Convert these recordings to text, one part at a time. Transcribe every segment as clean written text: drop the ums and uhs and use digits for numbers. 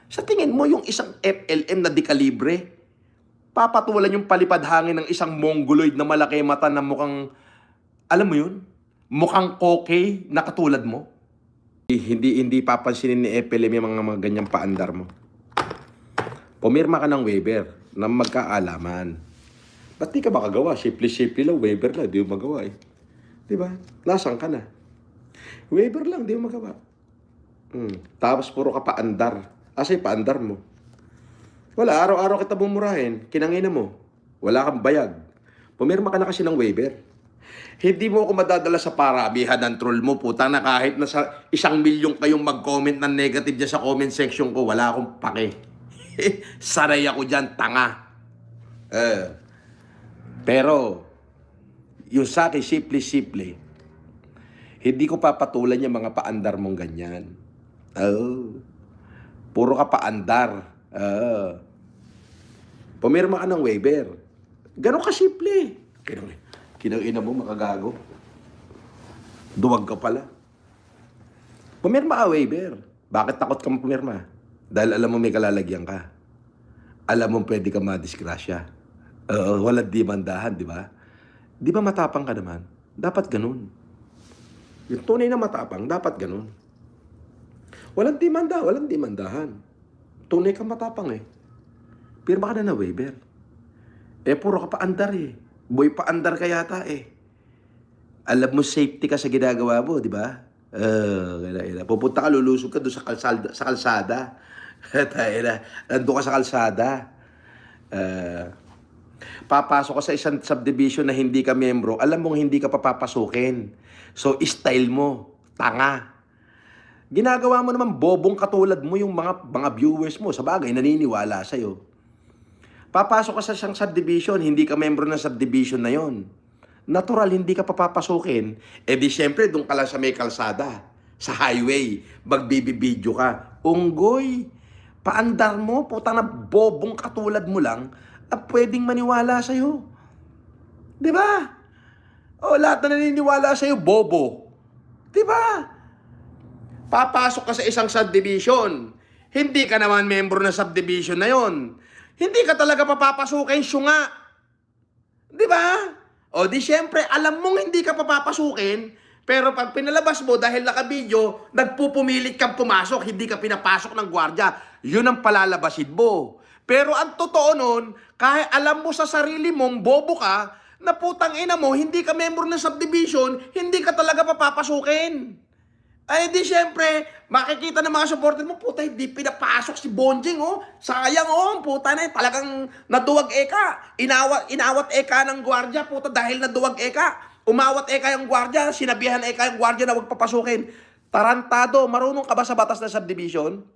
Sa tingin mo, yung isang FLM na dekalibre, papatulan yung palipad hangin ng isang mongoloid na malaki mata na mukhang, alam mo yun? Mukhang koke na katulad mo? Hindi papansinin ni FLM yung mga ganyang paandar mo. Pumirma ka ng waiver na magkaalaman. Ba't di ka makagawa? Shapely lang, waiver lang, di mo magawa eh. Diba? Nasaan ka na? Waiver lang, di mo magawa. Tapos puro ka paandar. Asa'y paandar mo. Wala, araw-araw kita bumurahin. Kinangina mo. Wala kang bayag. Pumirma ka na kasi ng waiver. Hindi mo ako madadala sa parabihan ng troll mo, puta, na kahit na sa 1,000,000 kayong mag-comment ng negative dyan sa comment section ko, wala akong pake. Saray ako dyan, tanga. Pero, yung sa akin, simple, hindi ko papatulan yung mga paandar mong ganyan. Puro ka paandar. Pumirma ka ng waiver. Ganon ka simple. Kinangina mo, makagago. Duwag ka pala. Pumirma ka waiver. Bakit takot ka pumirma? Dahil alam mo may kalalagyan ka. Alam mo pwede ka madisgrasya. Walang dimandahan, di ba? Di ba matapang ka naman? Dapat ganun. Yung tunay na matapang, dapat ganun. Walang dimandahan. Tunay ka matapang eh. Pirma ka na waiver. Puro ka paandar eh. Boy paandar ka yata eh. Alam mo safety ka sa ginagawa mo, di ba? Pupunta ka, lulusog ka doon sa kalsada. Nandun ka sa kalsada. Papasok ka sa isang subdivision na hindi ka membro, alam mong hindi ka papapasukin. So, style mo, tanga. Ginagawa mo naman bobong katulad mo yung mga viewers mo. Sa bagay, naniniwala sa'yo. Papasok ka sa isang subdivision, hindi ka membro ng subdivision na yon. Natural, hindi ka papapasukin. Di syempre, doon ka lang sa may kalsada, sa highway, magbibideo ka. Unggoy, paandar mo, puta na bobong katulad mo lang, pwedeng maniwala sa'yo. Di ba? Lahat na naniniwala sa'yo, bobo. Di ba? Papasok ka sa isang subdivision, hindi ka naman membro ng subdivision na yon. Hindi ka talaga papapasukin, syunga. Di ba? Di syempre, alam mong hindi ka papapasukin, pero pag pinalabas mo dahil nakabidyo, nagpupumilit kang pumasok, hindi ka pinapasok ng gwardiya. Yun ang palalabasin mo. Pero ang totoo nun, kahit alam mo sa sarili mong bobo ka, na putang ina mo, hindi ka member ng subdivision, hindi ka talaga papapasukin. Di syempre, makikita ng mga supporter mo, puta, hindi pinapasok si Bonjing, sayang, puta na, talagang naduwag eka. Inawat eka ng gwardiya, puta, dahil naduwag eka. Umawat eka yung gwardiya, sinabihan eka yung gwardiya na huwag papasukin. Tarantado, marunong ka ba sa batas ng subdivision?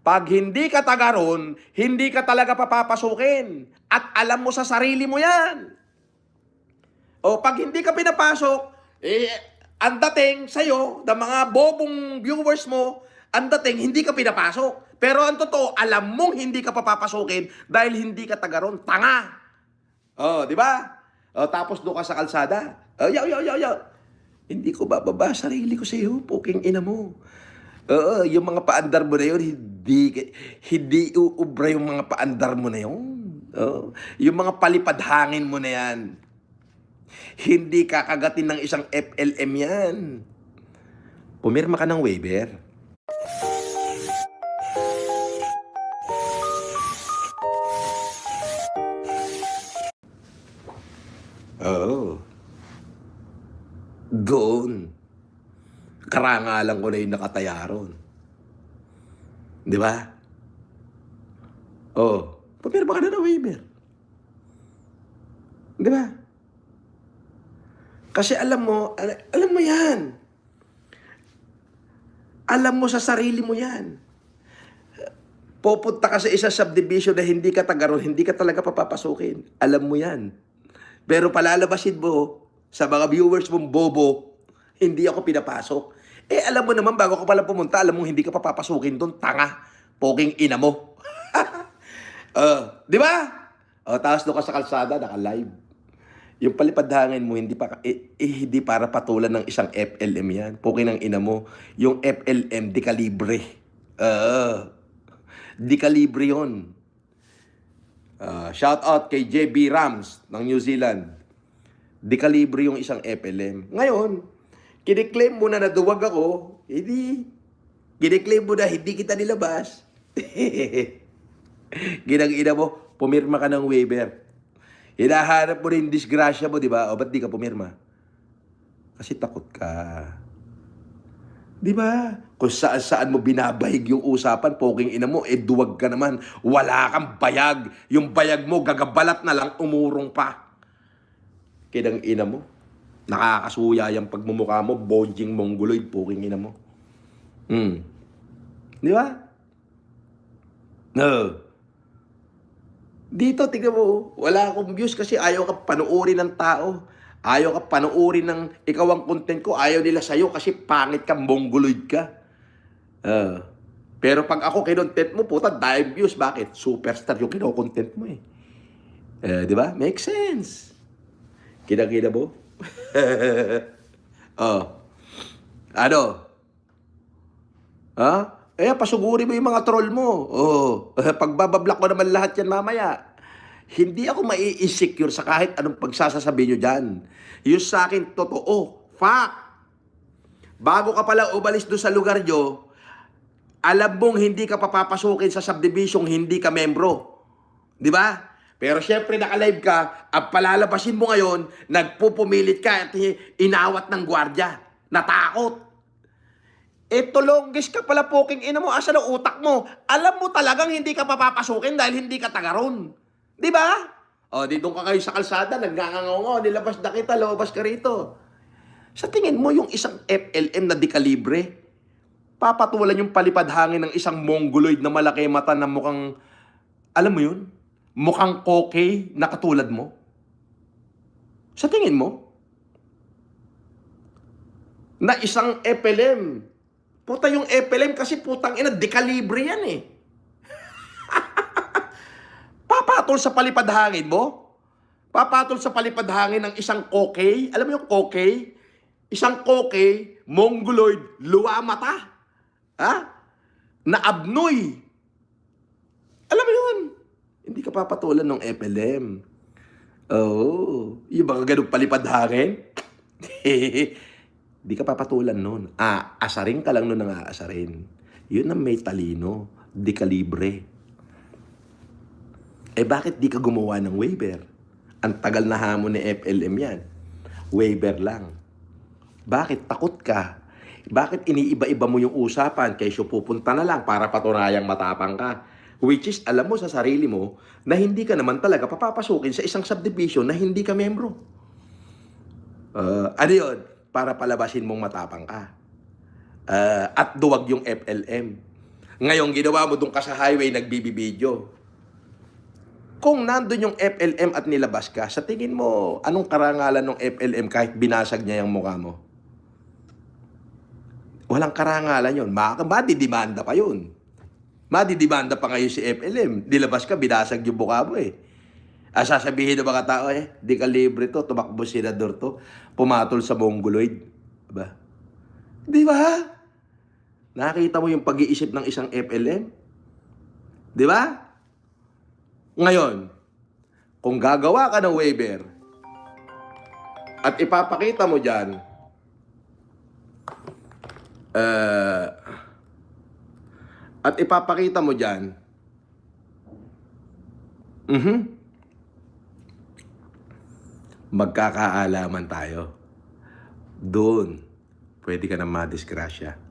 Pag hindi ka taga ron, hindi ka talaga papapasukin. At alam mo sa sarili mo yan. Pag hindi ka pinapasok, ang dating sa'yo, ng mga bobong viewers mo, ang dating hindi ka pinapasok. Pero ang totoo, alam mong hindi ka papapasukin dahil hindi ka taga ron. Tanga! Di ba? Tapos doon ka sa kalsada. Hindi ko bababa sarili ko sa'yo, puking ina mo. Yung mga paandar mo na yun, hindi uubra yung mga paandar mo na yun. Yung mga palipad hangin mo na yan. Hindi kakagatin ng isang FLM yan. Pumirma ka ng waiver. Doon. Karangalan ko na yung nakataya ron. Di ba? Pumirma ka na ng waiver. Di ba? Kasi alam mo yan. Alam mo sa sarili mo yan. Pupunta ka sa isang subdivision na hindi ka taga ron, hindi ka talaga papapasukin. Alam mo yan. Pero palalabasin mo sa mga viewers mong bobo, hindi ako pinapasok. Alam mo naman, bago ka pala pumunta, alam mo hindi ka papapasukin doon, tanga. Poking ina mo. Di ba? Tapos doon ka sa kalsada, naka-live. Yung palipad hangin mo, hindi para patulan ng isang FLM yan. Poking ng ina mo. Yung FLM, dekalibre. Di kalibre yun. Shout out kay JB Rams ng New Zealand. Di kalibre yung isang FLM. Ngayon, kiniklaim mo na naduwag ako, hindi. Kiniklaim mo na hindi kita nilabas. Ginang-ina mo, pumirma ka ng waiver. Hinahanap mo rin disgrasya mo, di ba? O ba't di ka pumirma? Kasi takot ka. Di ba? Kung saan-saan mo binabahig yung usapan, poking ina mo, duwag ka naman. Wala kang bayag. Yung bayag mo, gagabalat na lang, umurong pa. Kinang ina mo. Nakakasuya yung pagmumukha mo, bonjing mongoloid, poking ina mo. Di ba? No. Dito, tignan mo, wala akong views kasi ayaw ka panuorin ng tao. Ayaw ka panuorin ng ikaw ang content ko. Ayaw nila sa'yo kasi pangit ka, mongoloid ka. Pero pag ako kinontent mo, puta, dahil views. Bakit? Superstar yung kinokontent mo eh. Di ba? Make sense. Kinakita mo? Ano? Pasuguri mo yung mga troll mo. Pagbabablock ko naman lahat yan mamaya. Hindi ako mai-insecure sa kahit anong pagsasasabi nyo dyan. Yung sa akin, totoo. Fact. Bago ka pala umalis doon sa lugar nyo, alam mong hindi ka papapasukin sa subdivision, hindi ka membro. Di ba? Pero syempre naka-live ka, ang palalabasin mo ngayon, nagpupumilit ka at inawat ng gwardya. Natakot. Ito longest ka pala poking ina mo, asa ng utak mo? Alam mo talagang hindi ka papapasukin dahil hindi ka taga ron. Di ba? Dito ka kayo sa kalsada, nagngangangong, nilabas na kita, lumabas ka rito. Sa tingin mo, yung isang FLM na di kalibre, papatulan yung palipad hangin ng isang mongoloid na malaki mata na mukhang, alam mo yun? Mukhang kokey na katulad mo? Sa tingin mo? Na isang FLM, puta yung FLM kasi putang ina, di kalibre yan eh. Papatol sa palipad hangin mo? Papatol sa palipad hangin ng isang kokey? Alam mo yung kokey? Isang kokey, mongoloid, luwa mata. Na abnoy. Alam mo yun? Hindi ka papatulan ng FLM. Yung mga ganun palipad hangin? Di ka papatulan nun. Asarin ka lang nun ng aasarin. Yun ang may talino. Di kalibre. Bakit di ka gumawa ng waiver? Ang tagal na hamon ni FLM yan. Waiver lang. Bakit takot ka? Bakit iniiba-iba mo yung usapan kaysa pupunta na lang para patunayang matapang ka? Which is, alam mo sa sarili mo na hindi ka naman talaga papapasukin sa isang subdivision na hindi ka membro. Ano yun? Para palabasin mong matapang ka. At duwag yung FLM. Ngayon, ginawa mo dun ka sa highway, nagbibideo. Kung nandun yung FLM at nilabas ka, sa tingin mo, anong karangalan ng FLM kahit binasag niya yung mukha mo? Walang karangalan yun. Madidimanda pa yun. Madidimanda pa ngayon si FLM. Nilabas ka, binasag yung mukha mo eh. Sasabihin ng mga tao di ka libre to, tumakbo senador to, pumatol sa mongoloid. Diba? Di ba? Nakita mo yung pag-iisip ng isang FLM? Di ba? Ngayon, kung gagawa ka ng waiver at ipapakita mo dyan, magkakaalaman tayo. Doon, pwede ka na madisgrasya.